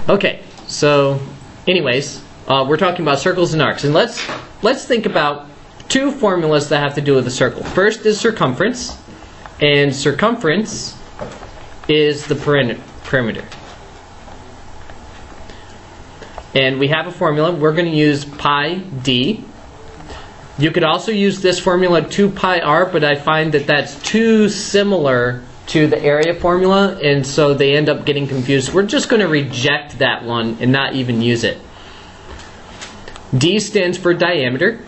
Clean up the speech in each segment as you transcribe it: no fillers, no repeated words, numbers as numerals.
Okay, so anyways, we're talking about circles and arcs, and let's think about two formulas that have to do with a circle. First is circumference, and circumference is the perimeter. And we have a formula. We're going to use pi d. You could also use this formula 2 pi r, but I find that that's too similar to the area formula, and so they end up getting confused. We're just going to reject that one and not even use it. D stands for diameter,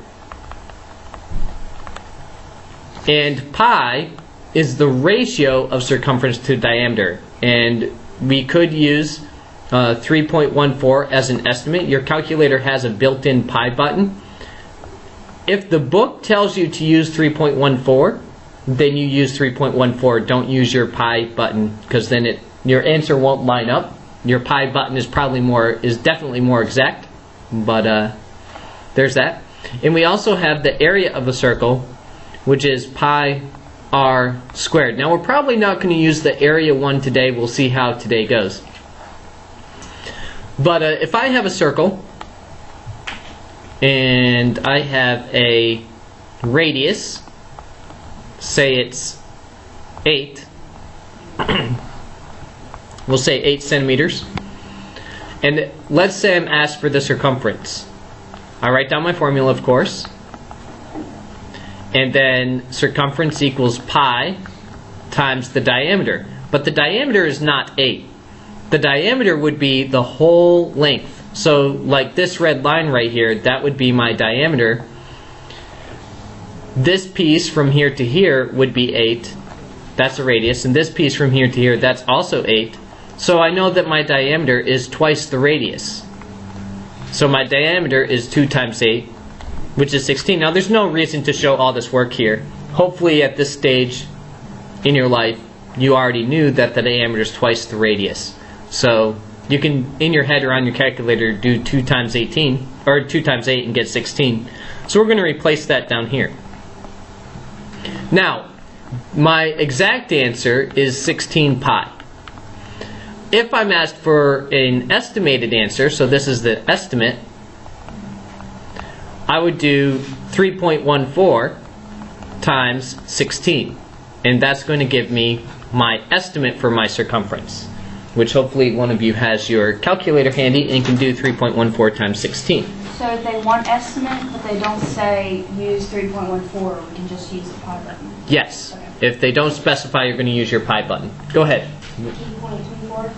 and pi is the ratio of circumference to diameter, and we could use 3.14 as an estimate. Your calculator has a built-in pi button. If the book tells you to use 3.14, then you use 3.14. Don't use your pi button, because then your answer won't line up. Your pi button is definitely more exact, but there's that. And we also have the area of a circle, which is pi r squared. Now we're probably not going to use the area one today. We'll see how today goes. But if I have a circle and I have a radius, say it's 8, we'll say 8 centimeters, and let's say I'm asked for the circumference. I write down my formula, of course, and then circumference equals pi times the diameter. But the diameter is not 8. The diameter would be the whole length. So like this red line right here, that would be my diameter. This piece from here to here would be 8. That's a radius. And this piece from here to here, that's also 8. So I know that my diameter is twice the radius. So my diameter is 2 times 8, which is 16. Now there's no reason to show all this work here. Hopefully at this stage in your life, you already knew that the diameter is twice the radius. So you can, in your head or on your calculator, do 2 times 18, or 2 times 8 and get 16. So we're going to replace that down here. Now, my exact answer is 16 pi. If I'm asked for an estimated answer, so this is the estimate, I would do 3.14 times 16. And that's going to give me my estimate for my circumference, which hopefully one of you has your calculator handy and can do 3.14 times 16. So if they want estimate, but they don't say use 3.14, we can just use the pi button? Yes. Okay. If they don't specify, you're going to use your pi button. Go ahead. 50.24.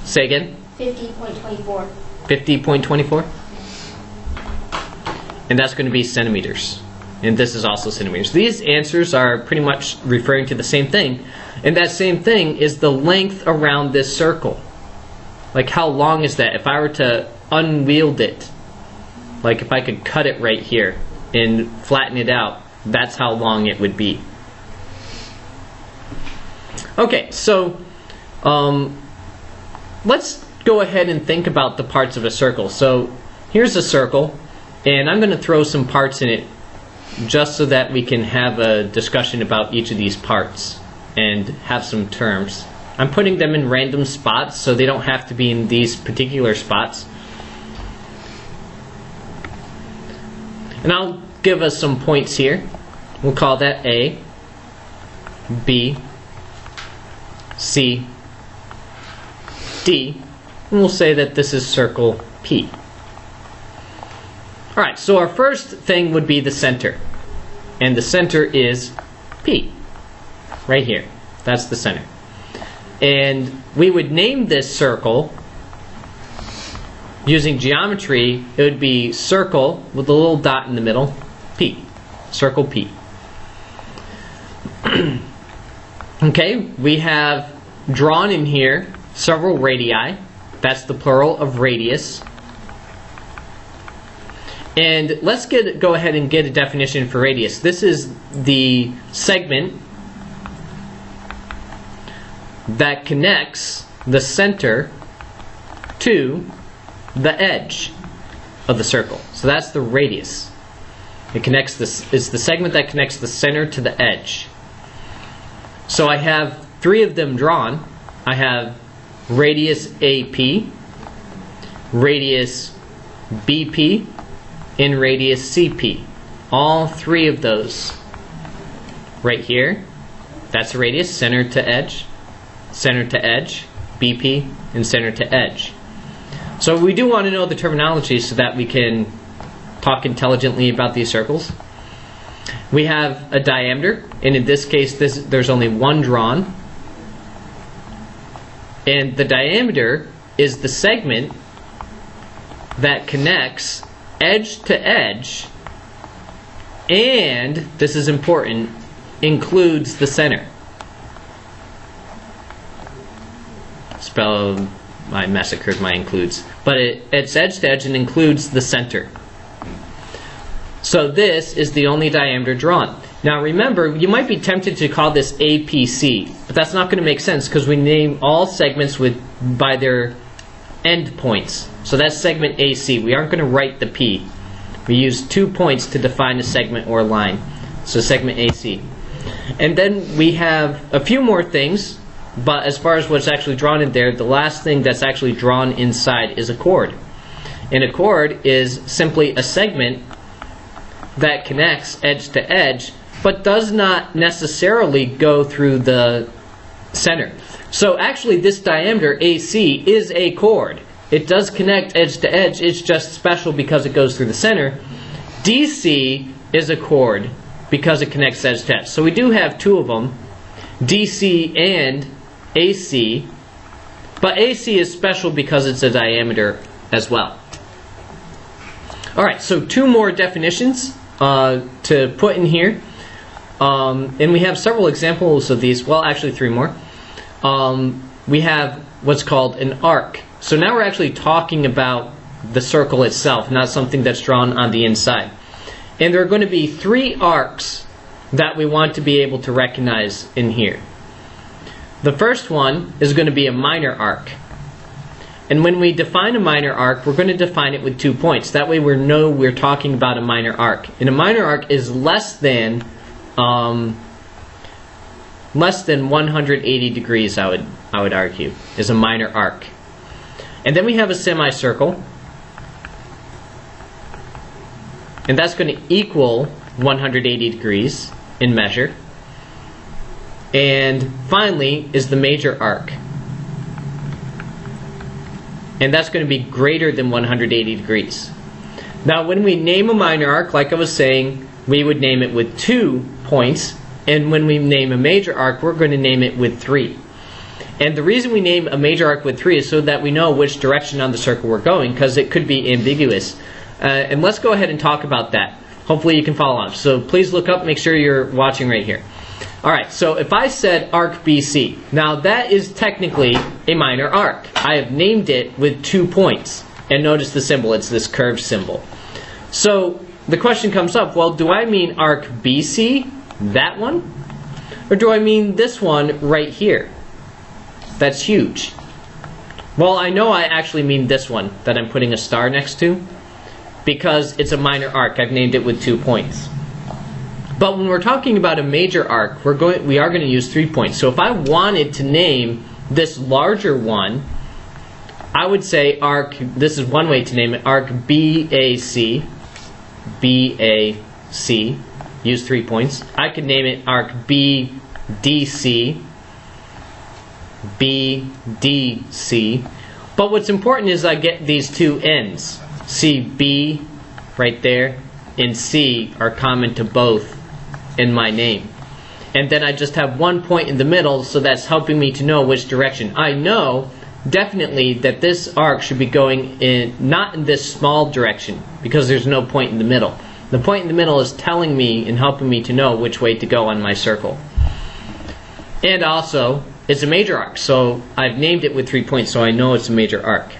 Say again? 50.24. 50.24? And that's going to be centimeters. And this is also centimeters. These answers are pretty much referring to the same thing. And that same thing is the length around this circle. Like how long is that? If I were to unwield it, like if I could cut it right here and flatten it out, that's how long it would be. Okay, so let's go ahead and think about the parts of a circle. So here's a circle, and I'm going to throw some parts in it just so that we can have a discussion about each of these parts and have some terms. I'm putting them in random spots, so they don't have to be in these particular spots. And I'll give us some points here. We'll call that A, B, C, D, and we'll say that this is circle P. Alright, so our first thing would be the center. And the center is P. Right here. That's the center. And we would name this circle using geometry. It would be circle with a little dot in the middle, P. Circle P. Okay, we have drawn in here several radii. That's the plural of radius. And let's go ahead and get a definition for radius. This is the segment that connects the center to the edge of the circle. So that's the radius. It connects this is the segment that connects the center to the edge. So I have 3 of them drawn. I have radius AP, radius BP, and radius CP. All three of those right here, that's the radius, center to edge, BP, and center to edge. So we do want to know the terminology so that we can talk intelligently about these circles. We have a diameter, and in this case there's only one drawn. And the diameter is the segment that connects edge to edge, and, this is important, includes the center. I massacred my includes. But it's edge to edge and includes the center. So this is the only diameter drawn. Now remember, you might be tempted to call this APC, but that's not going to make sense because we name all segments by their end points. So that's segment AC. We aren't going to write the P. We use 2 points to define a segment or line. So segment AC. And then we have a few more things, but as far as what's actually drawn in there, the last thing that's actually drawn inside is a chord. And a chord is simply a segment that connects edge to edge, but does not necessarily go through the center. So actually this diameter AC is a chord. It does connect edge to edge, it's just special because it goes through the center. DC is a chord because it connects edge to edge. So we do have two of them, DC and AC, but AC is special because it's a diameter as well. Alright, so two more definitions to put in here. And we have several examples of these. Well, actually three more. We have what's called an arc. So now we're actually talking about the circle itself, not something that's drawn on the inside. And there are going to be three arcs that we want to be able to recognize in here. The first one is going to be a minor arc. And when we define a minor arc, we're going to define it with 2 points. That way we know we're talking about a minor arc. And a minor arc is less than 180 degrees, I would argue, is a minor arc. And then we have a semicircle, and that's going to equal 180 degrees in measure. And finally is the major arc, and that's going to be greater than 180 degrees. Now when we name a minor arc, like I was saying, we would name it with 2 points, and when we name a major arc, we're going to name it with 3. And the reason we name a major arc with 3 is so that we know which direction on the circle we're going, because it could be ambiguous. And let's go ahead and talk about that. Hopefully you can follow on. So please look up, make sure you're watching right here. Alright, so if I said arc BC, now that is technically a minor arc. I have named it with 2 points. And notice the symbol, it's this curved symbol. So the question comes up, well, do I mean arc BC, that one? Or do I mean this one right here? That's huge. Well, I know I actually mean this one that I'm putting a star next to, because it's a minor arc. I've named it with 2 points. But when we're talking about a major arc, we are going to use 3 points. So if I wanted to name this larger one, I would say arc, this is one way to name it, arc BAC, BAC, use 3 points. I could name it arc BDC, BDC. But what's important is I get these two ends. See, B right there and C are common to both in my name. And then I just have 1 point in the middle, so that's helping me to know which direction. I know definitely that this arc should be going in, not in this small direction, because there's no point in the middle. The point in the middle is telling me and helping me to know which way to go on my circle. And also, it's a major arc, so I've named it with 3 points, so I know it's a major arc.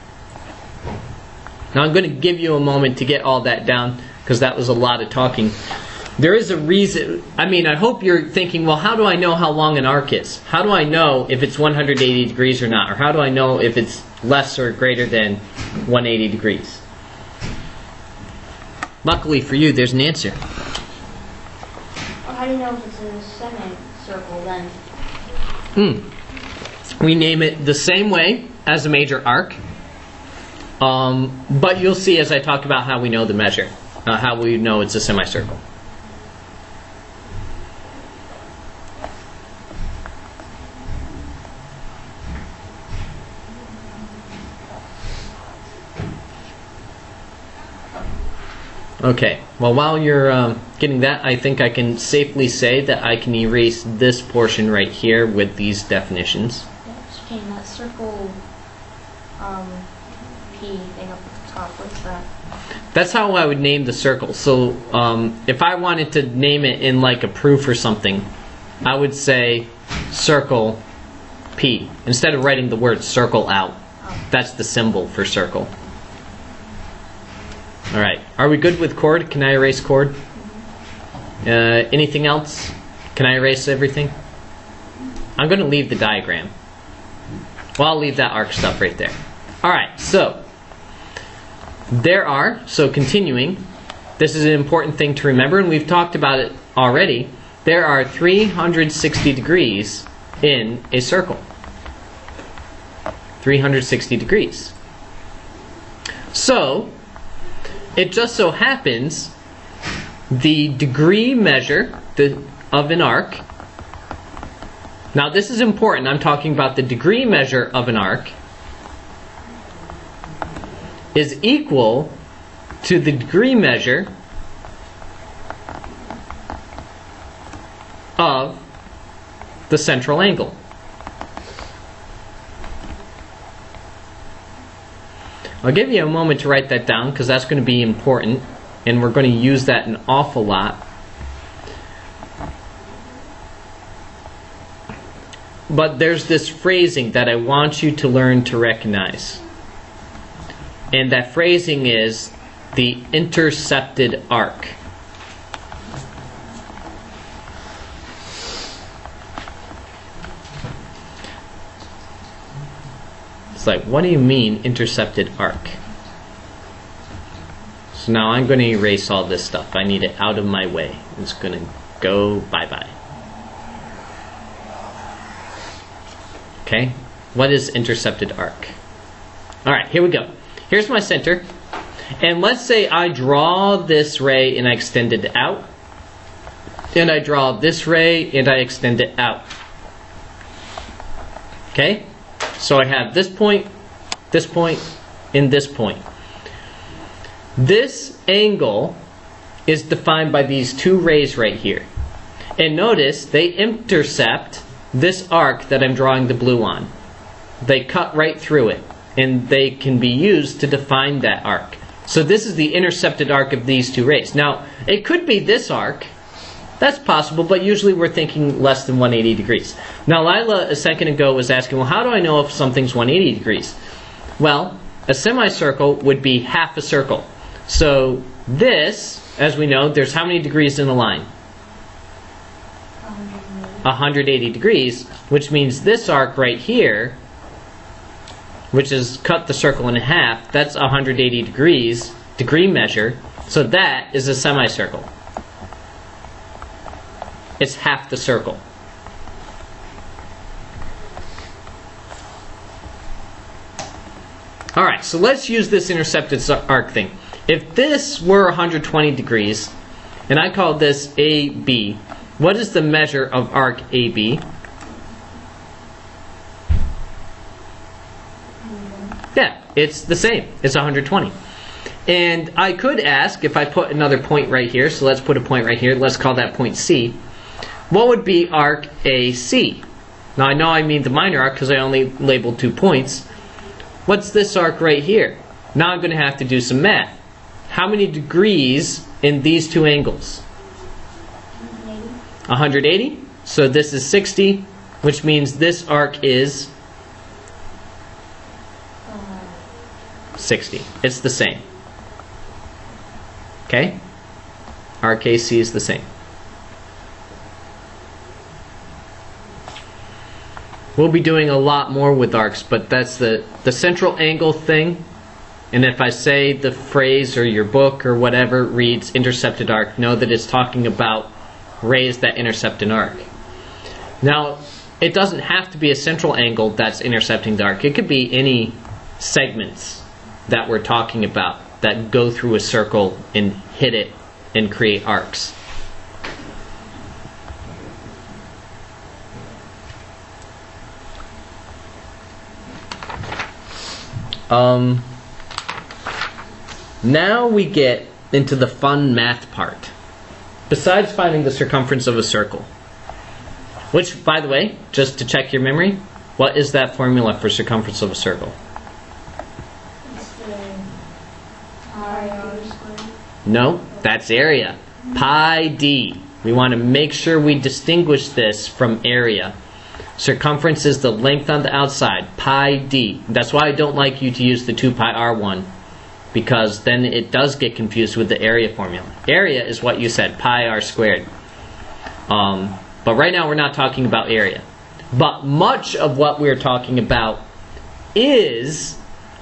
Now I'm going to give you a moment to get all that down, because that was a lot of talking. There is a reason. I mean, I hope you're thinking, well, how do I know how long an arc is? How do I know if it's 180 degrees or not? Or how do I know if it's less or greater than 180 degrees? Luckily for you, there's an answer. Well, how do you know if it's a semicircle then? We name it the same way as a major arc. But you'll see as I talk about how we know the measure, how we know it's a semicircle. Okay, well while you're getting that, I think I can safely say that I can erase this portion right here with these definitions. Okay, that circle P thing up at the top, what's that? That's how I would name the circle. So if I wanted to name it in like a proof or something, I would say circle P. Instead of writing the word circle out. That's the symbol for circle. Alright, are we good with chord? Can I erase chord? Anything else? Can I erase everything? I'm going to leave the diagram. Well, I'll leave that arc stuff right there. Alright, so continuing, this is an important thing to remember, and we've talked about it already. There are 360 degrees in a circle. 360 degrees. So, it just so happens the degree measure of an arc. Now this is important. I'm talking about the degree measure of an arc is equal to the degree measure of the central angle. I'll give you a moment to write that down because that's going to be important and we're going to use that an awful lot. But there's this phrasing that I want you to learn to recognize. And that phrasing is the intercepted arc. It's like, what do you mean intercepted arc? So now I'm going to erase all this stuff. I need it out of my way. It's going to go bye-bye. Okay, what is intercepted arc? Alright, here we go. Here's my center. And let's say I draw this ray and I extend it out. And I draw this ray and I extend it out. Okay? So I have this point, and this point. This angle is defined by these two rays right here. And notice they intercept this arc that I'm drawing the blue on. They cut right through it, and they can be used to define that arc. So this is the intercepted arc of these two rays. Now, it could be this arc. That's possible, but usually we're thinking less than 180 degrees. Now, Lila a second ago was asking, well, how do I know if something's 180 degrees? Well, a semicircle would be half a circle. So this, as we know, there's how many degrees in a line? 180 degrees, which means this arc right here, which is cut the circle in half, that's 180 degrees, degree measure, so that is a semicircle. It's half the circle. Alright, so let's use this intercepted arc thing. If this were 120 degrees, and I called this AB, what is the measure of arc AB? Yeah, it's the same. It's 120. And I could ask, if I put another point right here, so let's put a point right here, let's call that point C. What would be arc AC? Now I know I mean the minor arc because I only labeled 2 points. What's this arc right here? Now I'm going to have to do some math. How many degrees in these two angles? 180. So this is 60, which means this arc is 60. It's the same. Okay? Arc AC is the same. We'll be doing a lot more with arcs, but that's the central angle thing. And if I say the phrase or your book or whatever reads intercepted arc, know that it's talking about rays that intercept an arc. Now, it doesn't have to be a central angle that's intercepting the arc. It could be any segments that we're talking about that go through a circle and hit it and create arcs. Now we get into the fun math part. Besides finding the circumference of a circle, which, by the way, just to check your memory, what is that formula for circumference of a circle? No, that's area. Pi d. We want to make sure we distinguish this from area. Circumference is the length on the outside, pi d. That's why I don't like you to use the 2 pi r one, because then it does get confused with the area formula. Area is what you said, pi r squared. But right now we're not talking about area. But much of what we're talking about is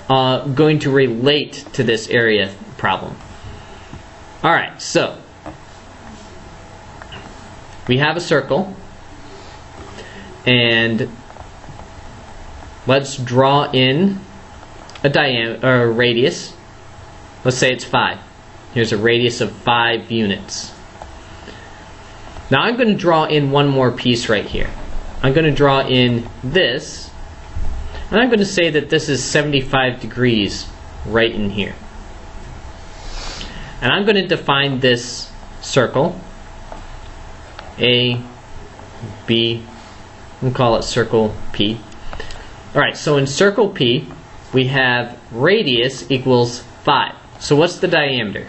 going to relate to this area problem. Alright, so we have a circle, and let's draw in a radius. Let's say it's 5. Here's a radius of 5 units. Now I'm going to draw in one more piece right here. I'm going to draw in this, and I'm going to say that this is 75 degrees right in here. And I'm going to define this circle, A, B, we'll call it circle P. Alright, so in circle P, we have radius equals 5. So what's the diameter?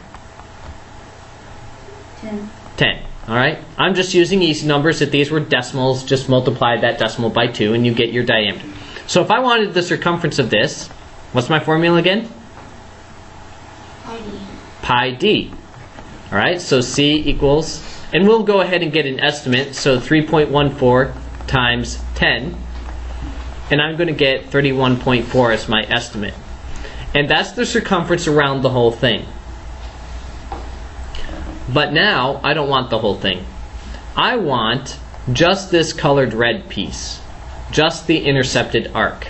10. 10. Alright, I'm just using easy numbers. If these were decimals, just multiply that decimal by 2 and you get your diameter. So if I wanted the circumference of this, what's my formula again? Pi d. Alright, so C equals, and we'll go ahead and get an estimate, so 3.14 times 10, and I'm going to get 31.4 as my estimate. And that's the circumference around the whole thing. But now, I don't want the whole thing. I want just this colored red piece. Just the intercepted arc.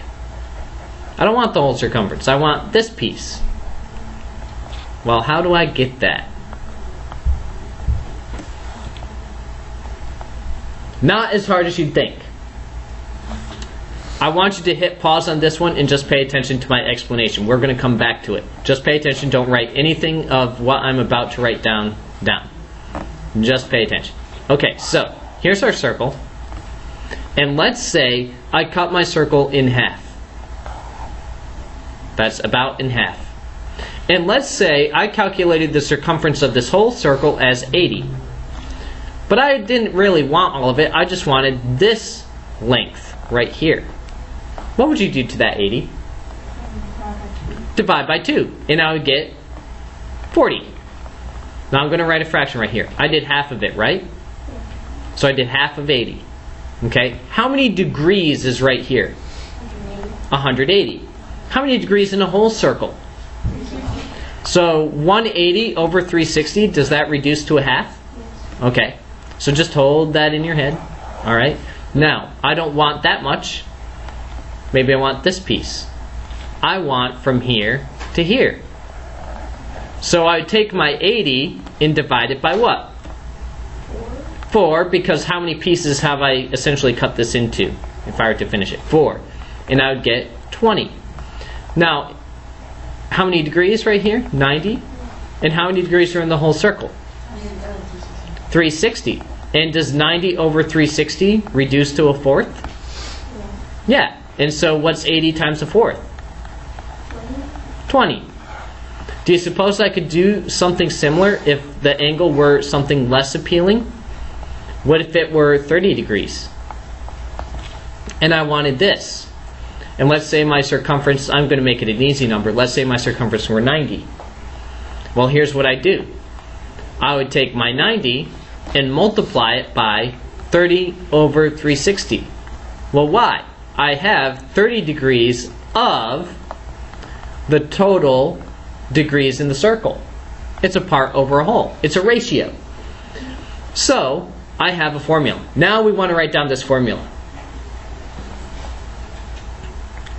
I don't want the whole circumference. I want this piece. Well, how do I get that? Not as hard as you'd think. I want you to hit pause on this one and just pay attention to my explanation. We're going to come back to it. Just pay attention. Don't write anything of what I'm about to write down. Just pay attention. Okay, so here's our circle. And let's say I cut my circle in half. That's about in half. And let's say I calculated the circumference of this whole circle as 80. But I didn't really want all of it. I just wanted this length right here. What would you do to that 80? Divide by 2. And I would get 40. Now I'm going to write a fraction right here. I did half of it, right? So I did half of 80. Okay? How many degrees is right here? 180. How many degrees in a whole circle? So 180 over 360, does that reduce to a half? Okay. So just hold that in your head. Alright. Now, I don't want that much. Maybe I want this piece. I want from here to here. So I would take my 80 and divide it by what? 4, because how many pieces have I essentially cut this into if I were to finish it? 4. And I would get 20. Now, how many degrees right here? 90. And how many degrees are in the whole circle? 360. And does 90 over 360 reduce to a fourth? Yeah. And so what's 80 times a fourth? 20. Do you suppose I could do something similar if the angle were something less appealing? What if it were 30 degrees? And I wanted this. And let's say my circumference, I'm going to make it an easy number. Let's say my circumference were 90. Well, here's what I do. I would take my 90 and multiply it by 30 over 360. Well, why? I have 30 degrees of the total degrees in the circle. It's a part over a whole. It's a ratio. So, I have a formula. Now we want to write down this formula.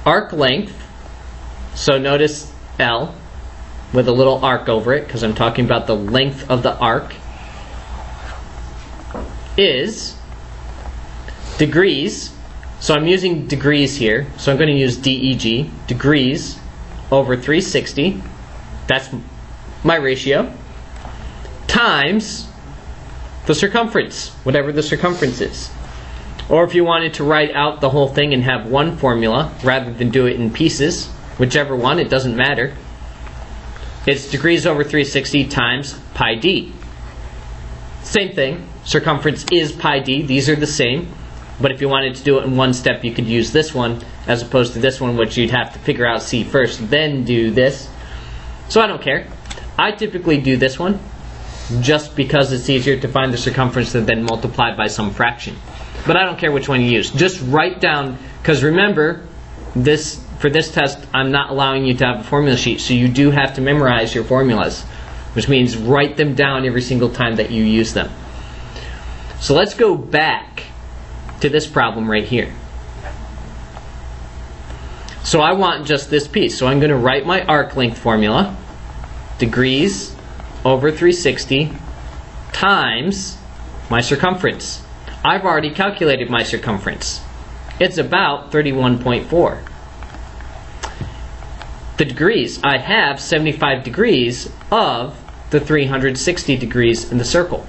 Arc length, so notice L with a little arc over it, because I'm talking about the length of the arc, is degrees. So I'm using degrees here, so I'm going to use DEG, degrees over 360, that's my ratio, times the circumference, whatever the circumference is. Or if you wanted to write out the whole thing and have one formula rather than do it in pieces, whichever one, it doesn't matter. It's degrees over 360 times pi d. Same thing, circumference is pi d, these are the same. But if you wanted to do it in one step, you could use this one as opposed to this one, which you'd have to figure out C first, then do this. So I don't care. I typically do this one just because it's easier to find the circumference and then multiply by some fraction. But I don't care which one you use. Just write down, because remember, for this test, I'm not allowing you to have a formula sheet, so you do have to memorize your formulas, which means write them down every single time that you use them. So let's go back to this problem right here. So I want just this piece. So I'm going to write my arc length formula, degrees over 360 times my circumference. I've already calculated my circumference. It's about 31.4. The degrees, I have 75 degrees of the 360 degrees in the circle.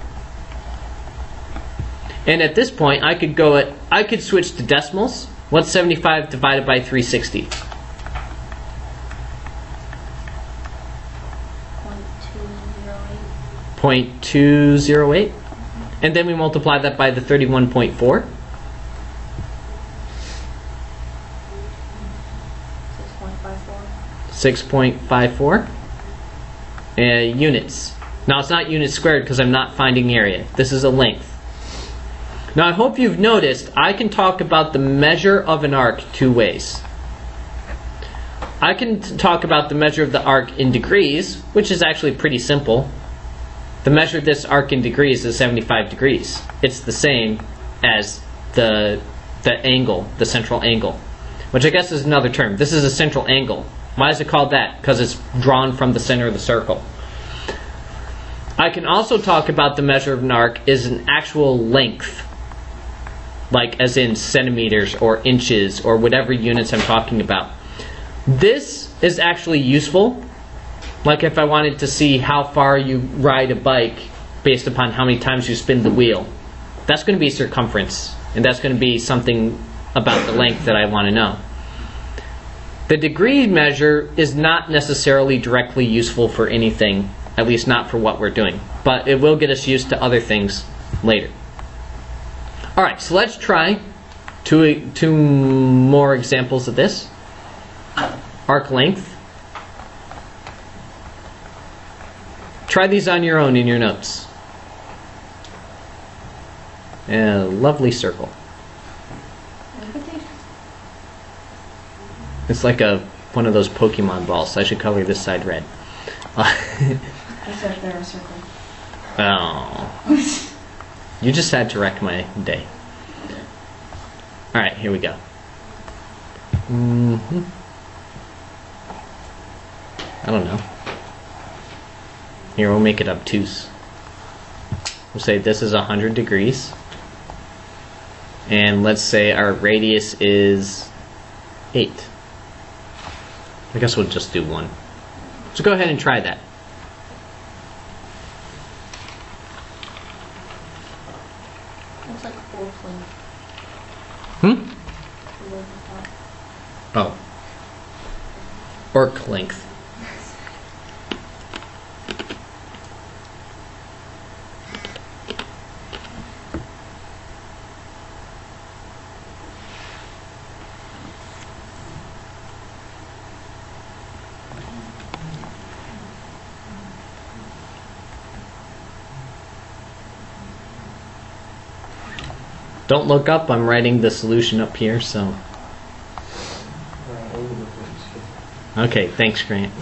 And at this point, I could switch to decimals. What's 75 divided by 360? 0.208. And then we multiply that by the 31.4. 6.54 units. Now it's not units squared because I'm not finding area. This is a length. Now I hope you've noticed I can talk about the measure of an arc two ways. I can talk about the measure of the arc in degrees, which is actually pretty simple. The measure of this arc in degrees is 75 degrees. It's the same as the angle, the central angle, which I guess is another term. This is a central angle. Why is it called that? Because it's drawn from the center of the circle. I can also talk about the measure of an arc is an actual length, like as in centimeters or inches or whatever units I'm talking about. This is actually useful, like if I wanted to see how far you ride a bike based upon how many times you spin the wheel. That's going to be circumference, and that's going to be something about the length that I want to know. The degree measure is not necessarily directly useful for anything, at least not for what we're doing, but it will get us used to other things later. Alright, so let's try two more examples of this. Arc length. Try these on your own in your notes. A lovely circle. It's like one of those Pokemon balls. I should color this side red. Except they're a circle. Oh. You just had to wreck my day. Alright, here we go. I don't know. Here, we'll make it obtuse. We'll say this is 100 degrees. And let's say our radius is 8. I guess we'll just do 1. So go ahead and try that. Looks like 4 plane. Oh. Arc length. Don't look up, I'm writing the solution up here, so. Okay, thanks, Grant.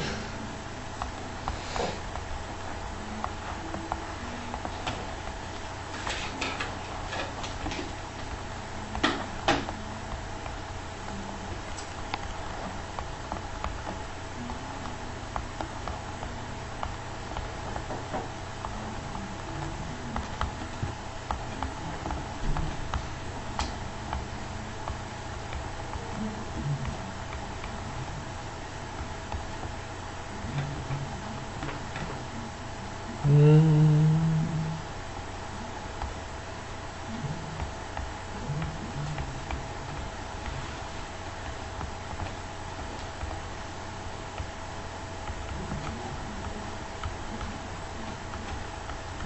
Do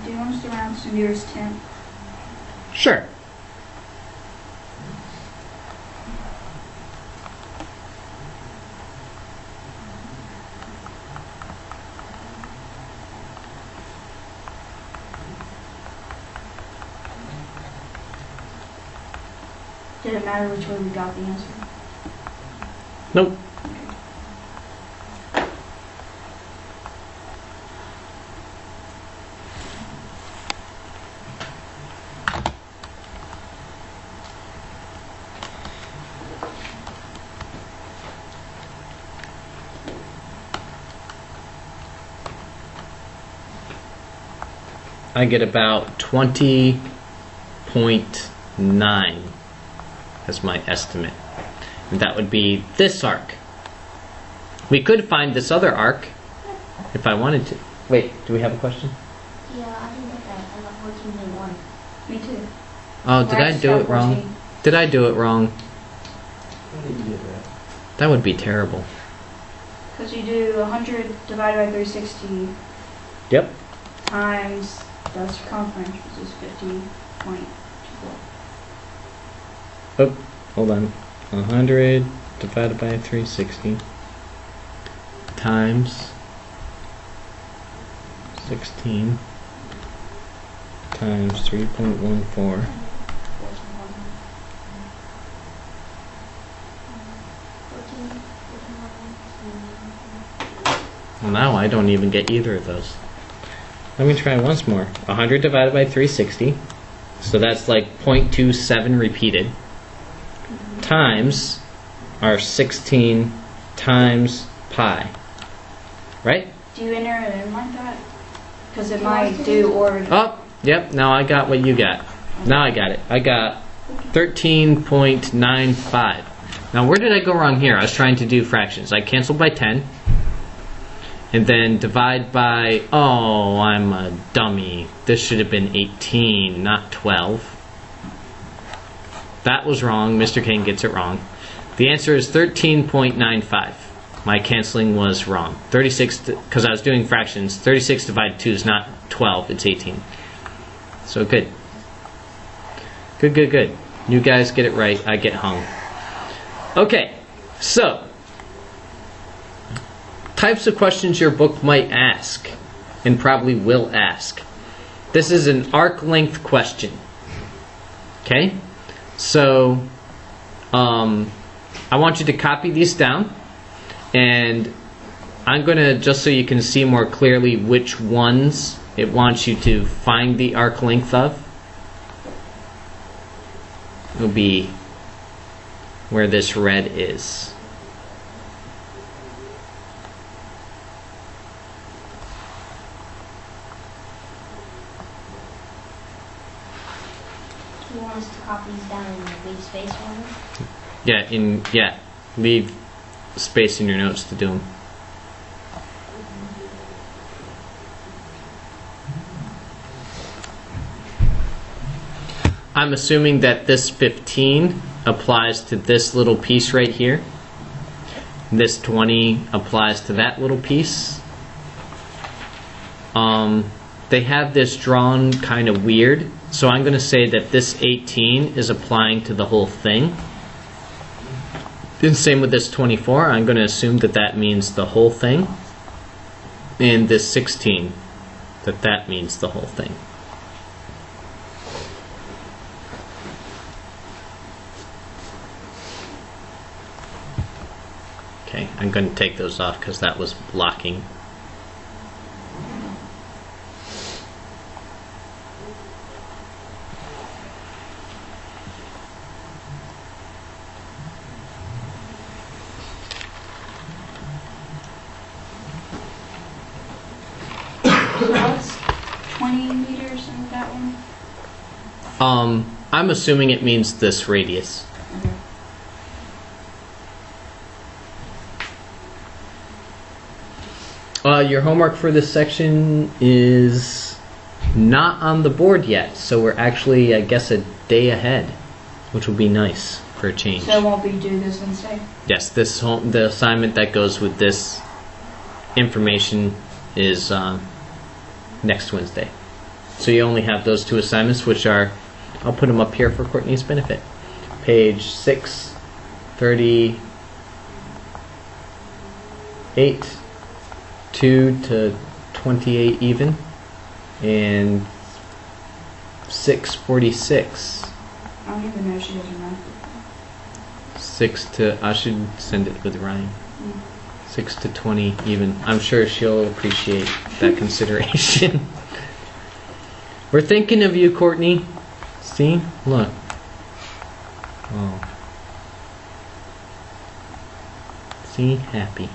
you want us to round to nearest 10? Sure. Did it matter which way we got the answer? Nope. I get about 20.9 as my estimate. And that would be this arc. We could find this other arc if I wanted to. Wait, do we have a question? Yeah, I didn't get that. I got 14.1. Me too. Oh, did I do it wrong? Did I do it wrong? That would be terrible. Because you do 100 divided by 360 Yep. times the circumference, which is 50.24. Oh, hold on. 100 divided by 360 times 16 times 3.14. Well, now I don't even get either of those. Let me try once more. 100 divided by 360. So that's like 0.27 repeated. Times our 16 times pi. Right? Do you enter it in like that? Because it might do or... Oh, yep. Now I got what you got. Now I got it. I got 13.95. Now where did I go wrong here? I was trying to do fractions. I canceled by 10. And then divide by, oh, I'm a dummy. This should have been 18, not 12. That was wrong. Mr. Kane gets it wrong. The answer is 13.95. My canceling was wrong. 36, because I was doing fractions, 36 divided 2 is not 12, it's 18. So good. Good, good, good. You guys get it right, I get hung. Okay, so types of questions your book might ask, and probably will ask. This is an arc length question. Okay? So, I want you to copy these down, and I'm going to, just so you can see more clearly which ones it wants you to find the arc length of, it'll be where this red is. You want us to copy these down and leave space for them? Yeah, leave space in your notes to do them. I'm assuming that this 15 applies to this little piece right here. This 20 applies to that little piece. They have this drawn kind of weird, so I'm going to say that this 18 is applying to the whole thing. And same with this 24, I'm going to assume that that means the whole thing. And this 16, that means the whole thing. Okay, I'm going to take those off because that was blocking. So what's 20 meters in that one? I'm assuming it means this radius. Okay. Your homework for this section is not on the board yet, so we're actually, I guess, a day ahead, which will be nice for a change. So it won't be due this Wednesday? Yes, the assignment that goes with this information is next Wednesday. So you only have those 2 assignments, which are, I'll put them up here for Courtney's benefit. Page 638, 2 to 28 even, and 646. I don't even know if she does her math. 6 to, I should send it with Ryan. 6 to 20 even. I'm sure she'll appreciate that consideration. We're thinking of you, Courtney. See? Look. Oh. See? Happy.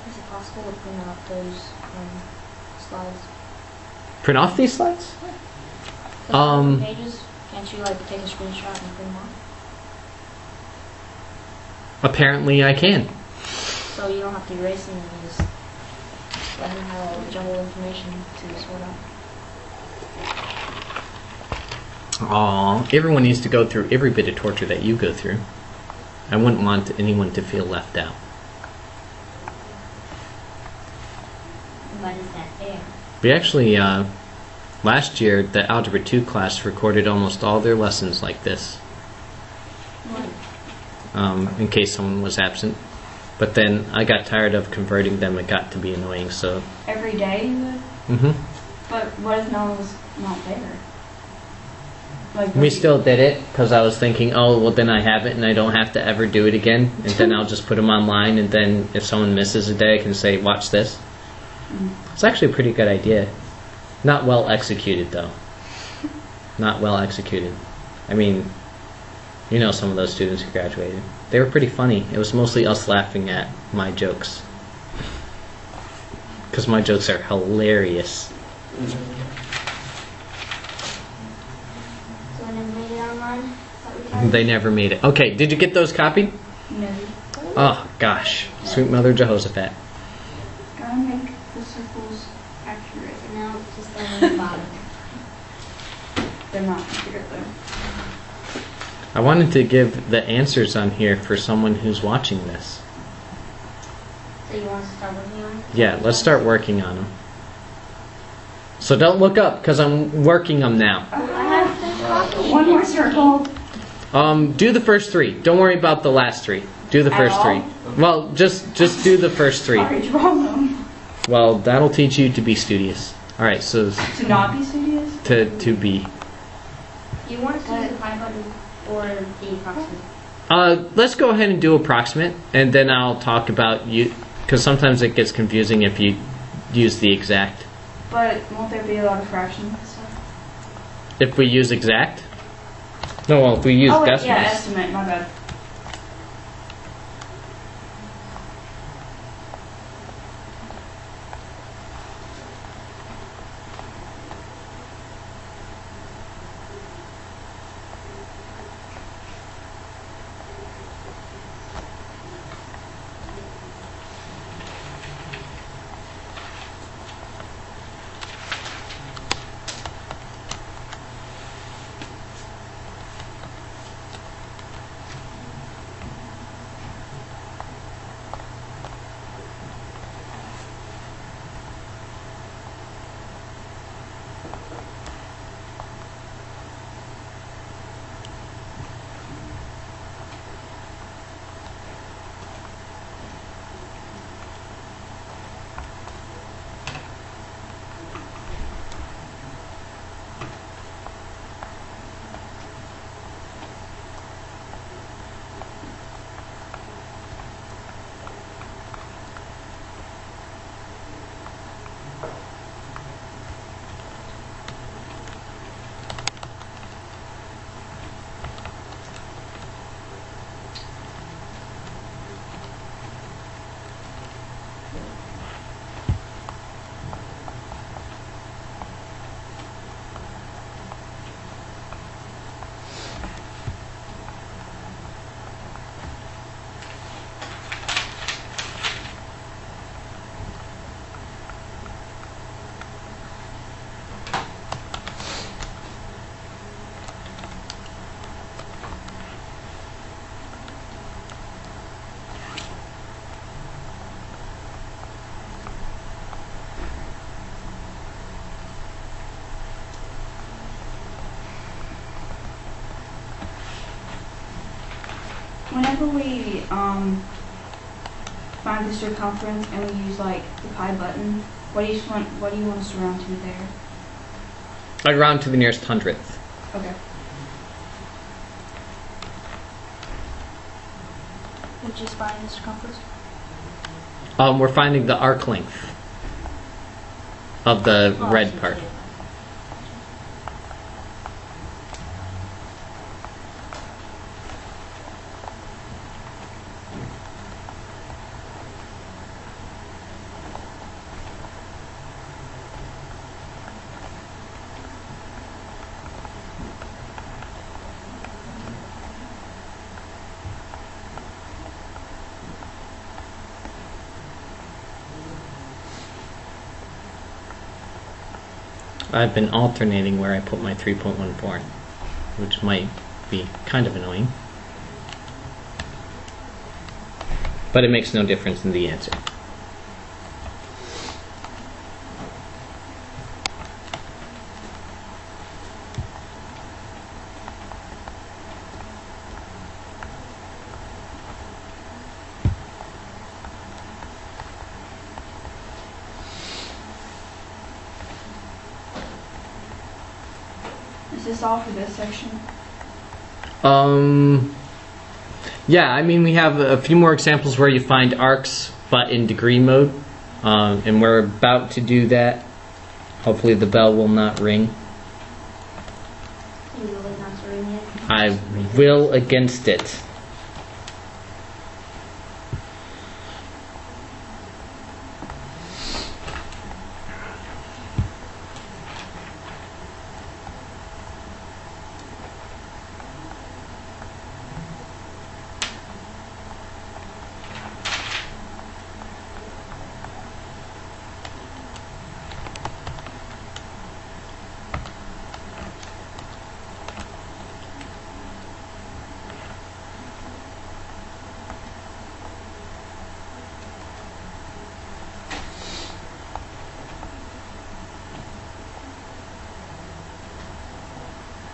Is it possible to print out those slides? Print off these slides? Those pages? Can't you like take a screenshot and print them off? Apparently I can. So you don't have to erase them and just let him have all the jumbled information to sort out. Aw, everyone needs to go through every bit of torture that you go through. I wouldn't want anyone to feel left out. But is that fair? We actually, last year, the Algebra 2 class recorded almost all their lessons like this, in case someone was absent. But then I got tired of converting them. It got to be annoying, so... Every day you would? Mm-hmm. But what if no one was not there? Like, We still did it, because I was thinking, oh, well then I have it and I don't have to ever do it again. And then I'll just put them online, and then if someone misses a day, I can say, watch this. It's actually a pretty good idea. Not well executed, though. Not well executed. I mean, you know some of those students who graduated. They were pretty funny. It was mostly us laughing at my jokes. Because my jokes are hilarious. So I never made it online? They never made it. Okay, did you get those copied? No. Oh, gosh. Sweet Mother Jehoshaphat. Gotta make the circles accurate. No, just on the bottom. They're not accurate though. I wanted to give the answers on here for someone who's watching this. So you want us to start working on it? Yeah, let's start working on them. So don't look up, because I'm working them now. I have to copy. One more circle. Do the first 3. Don't worry about the last 3. Do the At first 3. all? Well, just do the first 3. Already drawn them. Well, that'll teach you to be studious. All right, so To not be studious? to be. You want us to use the pi button or the approximate? Let's go ahead and do approximate, and then I'll talk about you, because sometimes it gets confusing if you use the exact. But won't there be a lot of fractions and stuff? If we use exact? No, well, if we use Oh wait, decimals. yeah, estimate, my bad. whenever we find the circumference and we use like the pi button, what do you want us to round to there? I round to the nearest hundredth. Okay. Which is finding the circumference. We're finding the arc length of the red part. I've been alternating where I put my 3.14, which might be kind of annoying. But it makes no difference in the answer. Is this all for this section? Yeah, I mean, we have a few more examples where you find arcs, but in degree mode. And we're about to do that. Hopefully the bell will not ring. You really not to ring yet? I will against it.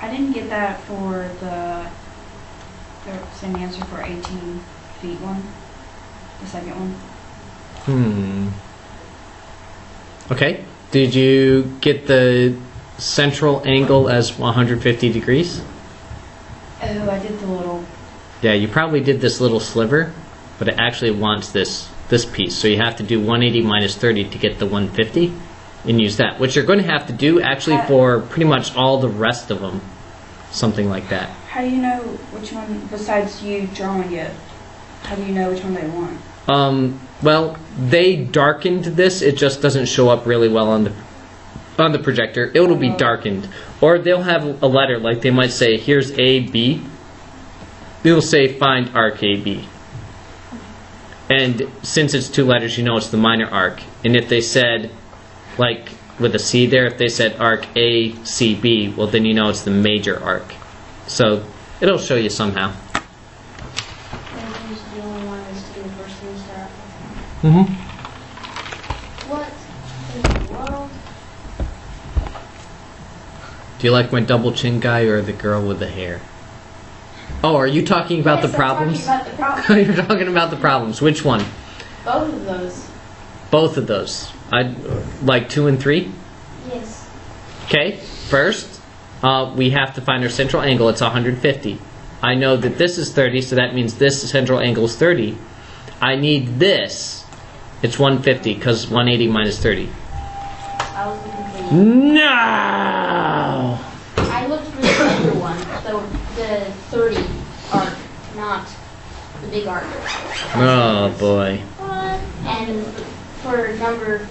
I didn't get that for the same answer for 18 feet one, the second one. Okay. Did you get the central angle as 150 degrees? Oh, I did the little. Yeah, you probably did this little sliver, but it actually wants this piece. So you have to do 180 minus 30 to get the 150 and use that, which you're going to have to do actually for pretty much all the rest of them. Something like that. How do you know which one, besides you drawing it, how do you know which one they want? Well, they darkened this. It just doesn't show up really well on the projector. It'll be darkened. Or they'll have a letter, like they might say, here's A, B. They'll say, find arc AB. And since it's two letters, you know it's the minor arc. And if they said, like, with a C there, if they said arc ACB, well then you know it's the major arc. So it'll show you somehow. The only one is to do the first thing start. What in the world? Do you like my double chin guy or the girl with the hair? Oh, are you talking about the problems? I'm talking about the problems. You're talking about the problems. Which one? Both of those. Both of those. I like 2 and 3. Yes. Okay. First, we have to find our central angle. It's 150. I know that this is 30, so that means this central angle is 30. I need this. It's 150 because 180 minus 30. I was looking for you. No. I looked for the other one, the 30 arc, not the big arc. Oh boy. And for number